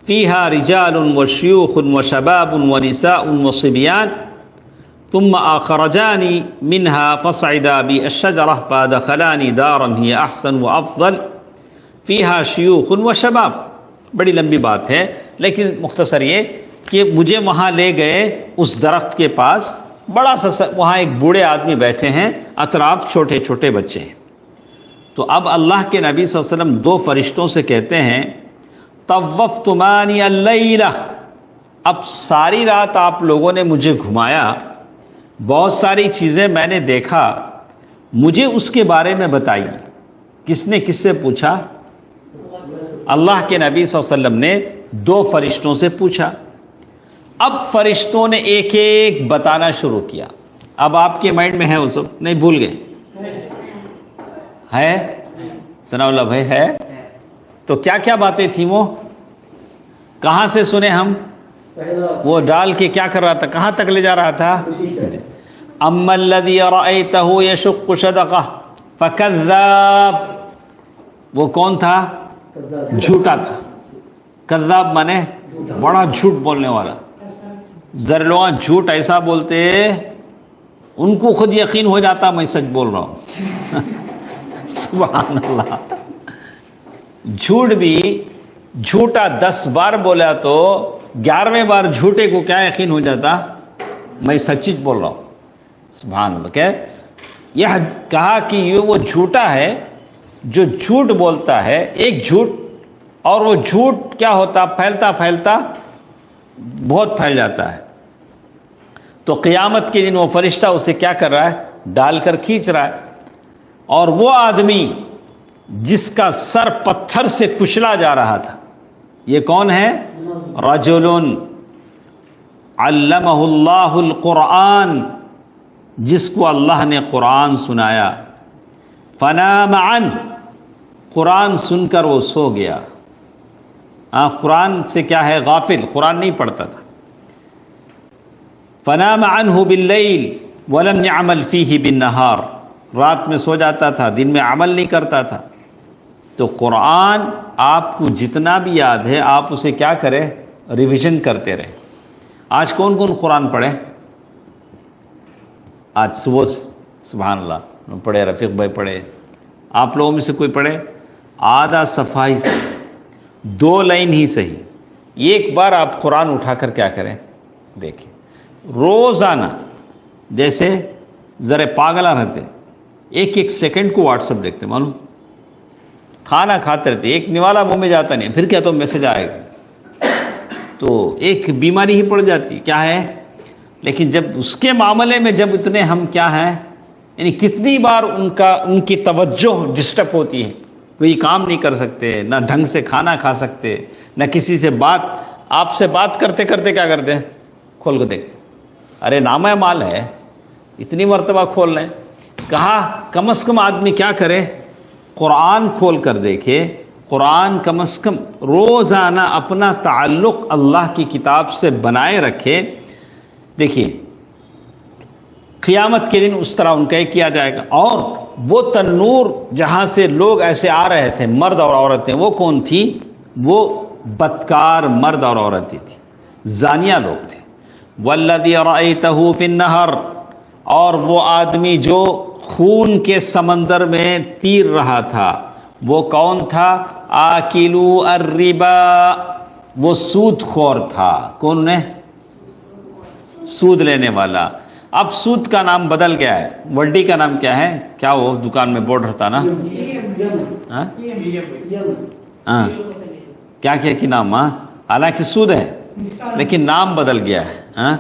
فِيهَا رِجَالٌ وَشُيُوخٌ وَشَبَابٌ وَنِسَاءٌ وَصِبْيَانٌ ثم أخرجاني منها فصعدا بي الشجرة فأدخلاني دارا هي أحسن وأفضل فيها شيوخ وشباب. بڑی لمبی بات ہے لیکن مختصر یہ کہ مجھے وہاں لے گئے اس درخت کے پاس، بڑا سا وہاں ایک بوڑھے آدمی بیٹھے ہیں، اطراف چھوٹے چھوٹے بچے ہیں. تو اب اللہ کے نبی صلی اللہ علیہ وسلم دو فرشتوں سے کہتے ہیں طوفتمانی اللیلہ، اب ساری رات آپ لوگوں نے مجھے گھمایا، بہت ساری چیزیں میں نے دیکھا، مجھے اس کے بارے میں بتائیے. کس نے کس سے پوچھا؟ اللہ کے نبی صلی اللہ علیہ وسلم نے دو فرشتوں سے پوچھا. اب فرشتوں نے ایک ایک بتانا شروع کیا. اب آپ کے مائنڈ میں ہے وہ سب؟ نہیں بھول گئے؟ ہے ثناء اللہ بھائی ہے؟ تو کیا کیا باتیں تھیں وہ؟ کہاں سے سنے ہم؟ وہ ڈال کے کیا کر رہا تھا؟ کہاں تک لے جا رہا تھا؟ اما الذی رأیتہ یشق شدقہ فکذاب، وہ کون تھا؟ جھوٹا تھا. کذاب مانے بڑا جھوٹ بولنے والا. ذرا لوگ جھوٹ ایسا بولتے ان کو خود یقین ہو جاتا میں سچ بول رہا ہوں. سبحان اللہ. جھوٹ بھی جھوٹا 10 بار بولا تو 11ویں بار جھوٹے کو کیا یقین ہو جاتا میں سچ بول رہا ہوں. سبحان اللہ. کہ یہ کہا کہ یہ وہ جھوٹا ہے جو جھوٹ بولتا ہے، ایک جھوٹ، اور وہ جھوٹ کیا ہوتا پھیلتا پھیلتا بہت پھیل جاتا ہے. تو قیامت کے دن وہ فرشتہ اسے کیا کر رہا ہے؟ ڈال کر کھینچ رہا ہے. اور وہ آدمی جس کا سر پتھر سے کچلا جا رہا تھا، یہ کون ہے؟ رجل علمہ اللہ القرآن، جس کو اللہ نے قرآن سنایا. فنام عنہ، قرآن سن کر وہ سو گیا. قرآن سے کیا ہے؟ غافل، قرآن نہیں پڑھتا تھا. فنام عنہ باللیل ولم يعمل فیہ بالنہار، رات میں سو جاتا تھا، دن میں عمل نہیں کرتا تھا. تو قرآن آپ کو جتنا بھی یاد ہے آپ اسے کیا کرے؟ ریویژن کرتے رہے. آج کون کون قرآن پڑھے؟ آج صبح سے سبحان اللہ پڑھے، رفیق بھائی پڑھے، آپ لوگوں میں سے کوئی پڑھے؟ آدھا صفحہ ہی صحیح، 2 لائن ہی صحیح. ایک بار آپ قرآن اٹھا کر کیا کریں؟ دیکھیں. روزانہ جیسے ذرا پاگلا رہتے، ایک ایک سیکنڈ کو واٹس ایپ دیکھتے، معلوم کھانا کھاتے رہتے، ایک نوالا منہ میں جاتا نہیں، پھر کیا تو میسج آئے گا، تو ایک بیماری ہی پڑ جاتی. کیا ہے؟ لیکن جب اس کے معاملے میں جب اتنے ہم کیا ہیں، یعنی کتنی بار ان کی توجہ ڈسٹرب ہوتی ہے، کوئی کام نہیں کر سکتے، نہ ڈھنگ سے کھانا کھا سکتے، نہ کسی سے بات، آپ سے بات کرتے کرتے کیا کرتے ہیں؟ کھول کے دیکھتے، ارے نامہ مال ہے، اتنی مرتبہ کھول لیں. کہا کم از کم آدمی کیا کرے؟ قرآن کھول کر دیکھے. قرآن کم از کم روزانہ اپنا تعلق اللہ کی کتاب سے بنائے رکھے. دیکھیے قیامت کے دن اس طرح ان کا کیا جائے گا. اور وہ تنور جہاں سے لوگ ایسے آ رہے تھے، مرد اور عورتیں، وہ کون تھی؟ وہ بدکار مرد اور عورتیں تھی، زانیہ لوگ تھے. والذی رأیتہ فی النہر، اور وہ آدمی جو خون کے سمندر میں تیر رہا تھا، وہ کون تھا؟ آکلو الربا، وہ سود خور تھا. کون نے؟ سود لینے والا. اب سود کا نام بدل گیا ہے. وڈی کا نام کیا ہے؟ کیا وہ دکان میں بورڈ رہتا نا، کیا کہ نام، حالانکہ سود ہے لیکن نام بدل گیا ہے.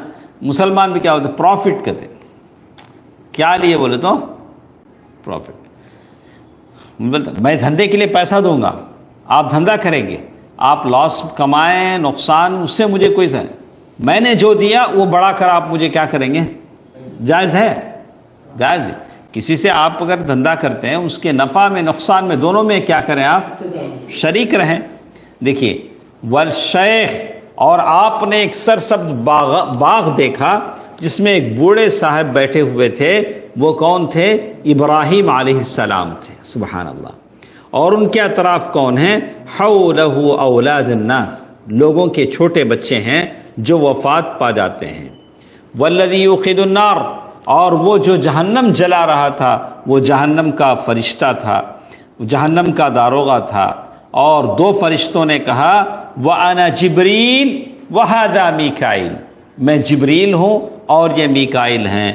مسلمان بھی کیا ہوتا ہے؟ پروفٹ کہتے. کیا لیے بولے تو پروفٹ. میں دھندے کے لیے پیسہ دوں گا، آپ دھندا کریں گے، آپ لاس کمائیں نقصان، اس سے مجھے کوئی سر، میں نے جو دیا وہ بڑا کر آپ مجھے کیا کریں گے؟ جائز ہے؟ جائز ہے. کسی سے آپ اگر دھندا کرتے ہیں اس کے نفع میں نقصان میں دونوں میں کیا کریں؟ آپ شریک رہیں. دیکھیے والشیخ، اور آپ نے ایک سرسبز باغ دیکھا جس میں ایک بوڑھے صاحب بیٹھے ہوئے تھے. وہ کون تھے؟ ابراہیم علیہ السلام تھے. سبحان اللہ. اور ان کے اطراف کون ہیں؟ حولہ اولاد الناس، لوگوں کے چھوٹے بچے ہیں جو وفات پا جاتے ہیں. والذی یوقد النار، اور وہ جو جہنم جلا رہا تھا وہ جہنم کا فرشتہ تھا، جہنم کا داروغہ تھا. اور دو فرشتوں نے کہا وَأَنَا جبریل وَهَذَا میکائیل، میں جبریل ہوں اور یہ میکائیل ہیں.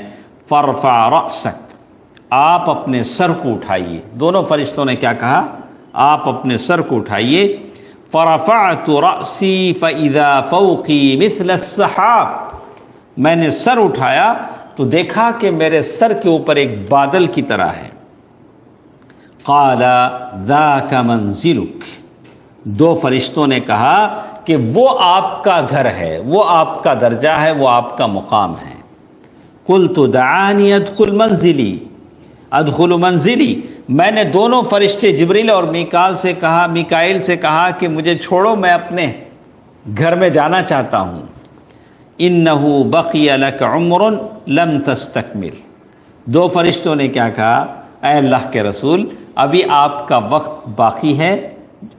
فَارْفَعْ رَأْسَكَ، آپ اپنے سر کو اٹھائیے. دونوں فرشتوں نے کیا کہا؟ آپ اپنے سر کو اٹھائیے. فَرَفَعْتُ رَأْسِي فَإِذَا فَوْقِي مِثْلَ السَّحَابِ، میں نے سر اٹھایا تو دیکھا کہ میرے سر کے اوپر ایک بادل کی طرح ہے. قال ذاک منزلک، دو فرشتوں نے کہا کہ وہ آپ کا گھر ہے، وہ آپ کا درجہ ہے، وہ آپ کا مقام ہے. قلت دعانی ادخل منزلی، ادخل منزلی، میں نے دونوں فرشتے جبریل اور میکائیل سے کہا کہ مجھے چھوڑو، میں اپنے گھر میں جانا چاہتا ہوں. انہ بقی لک عمر لم تستکمل، دو فرشتوں نے کیا کہا؟ اے اللہ کے رسول، ابھی آپ کا وقت باقی ہے،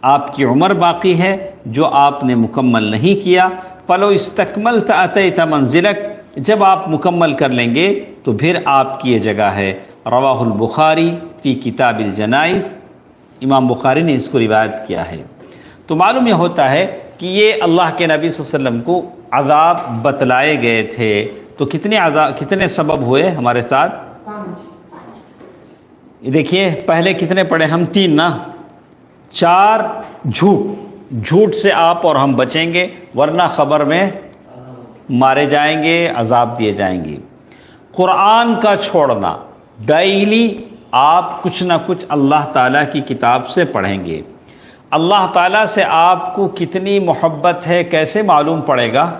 آپ کی عمر باقی ہے جو آپ نے مکمل نہیں کیا. فلو استکملت اتیت منزلک، جب آپ مکمل کر لیں گے تو پھر آپ کی یہ جگہ ہے. رواہ البخاری فی کتاب الجنائز، امام بخاری نے اس کو روایت کیا ہے. تو معلوم یہ ہوتا ہے کہ یہ اللہ کے نبی صلی اللہ علیہ وسلم کو عذاب بتلائے گئے تھے. تو کتنے سبب ہوئے ہمارے ساتھ؟ یہ دیکھیے پہلے کتنے پڑھے ہم؟ 3 نا. 4 جھوٹ سے آپ اور ہم بچیں گے، ورنہ خبر میں مارے جائیں گے، عذاب دیے جائیں گے. قرآن کا چھوڑنا، ڈیلی آپ کچھ نہ کچھ اللہ تعالیٰ کی کتاب سے پڑھیں گے. اللہ تعالیٰ سے آپ کو کتنی محبت ہے کیسے معلوم پڑے گا؟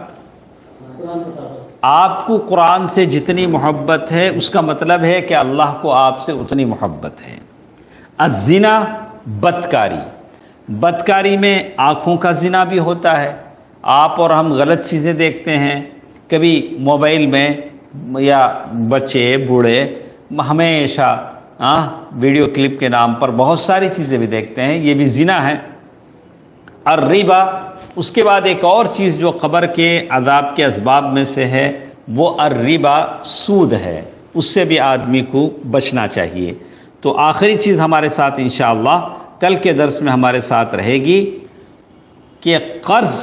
آپ کو قرآن سے جتنی محبت ہے اس کا مطلب ہے کہ اللہ کو آپ سے اتنی محبت ہے. الزنا، بدکاری، بدکاری میں آنکھوں کا زنا بھی ہوتا ہے. آپ اور ہم غلط چیزیں دیکھتے ہیں، کبھی موبائل میں، یا بچے بوڑھے ہمیشہ ویڈیو کلپ کے نام پر بہت ساری چیزیں بھی دیکھتے ہیں، یہ بھی زنا ہے. الربا، اس کے بعد ایک اور چیز جو قبر کے عذاب کے اسباب میں سے ہے وہ الربا، سود ہے، اس سے بھی آدمی کو بچنا چاہیے. تو آخری چیز ہمارے ساتھ انشاءاللہ کل کے درس میں ہمارے ساتھ رہے گی کہ قرض،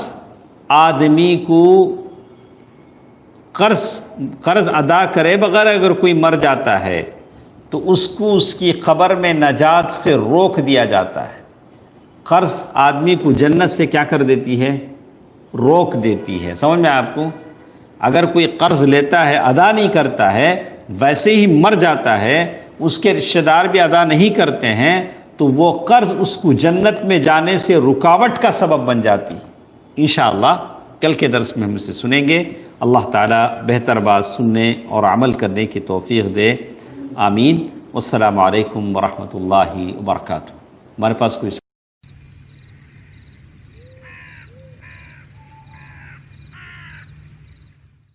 آدمی کو قرض ادا کرے بغیر اگر کوئی مر جاتا ہے تو اس کو اس کی قبر میں نجات سے روک دیا جاتا ہے. قرض آدمی کو جنت سے کیا کر دیتی ہے؟ روک دیتی ہے. سمجھ میں آپ کو؟ اگر کوئی قرض لیتا ہے، ادا نہیں کرتا ہے، ویسے ہی مر جاتا ہے، اس کے رشتہ دار بھی ادا نہیں کرتے ہیں، تو وہ قرض اس کو جنت میں جانے سے رکاوٹ کا سبب بن جاتی. انشاءاللہ کل کے درس میں ہم اسے سنیں گے. اللہ تعالیٰ بہتر بات سننے اور عمل کرنے کی توفیق دے. آمین. والسلام علیکم ورحمۃ اللہ وبرکاتہ. ہمارے پاس کوئی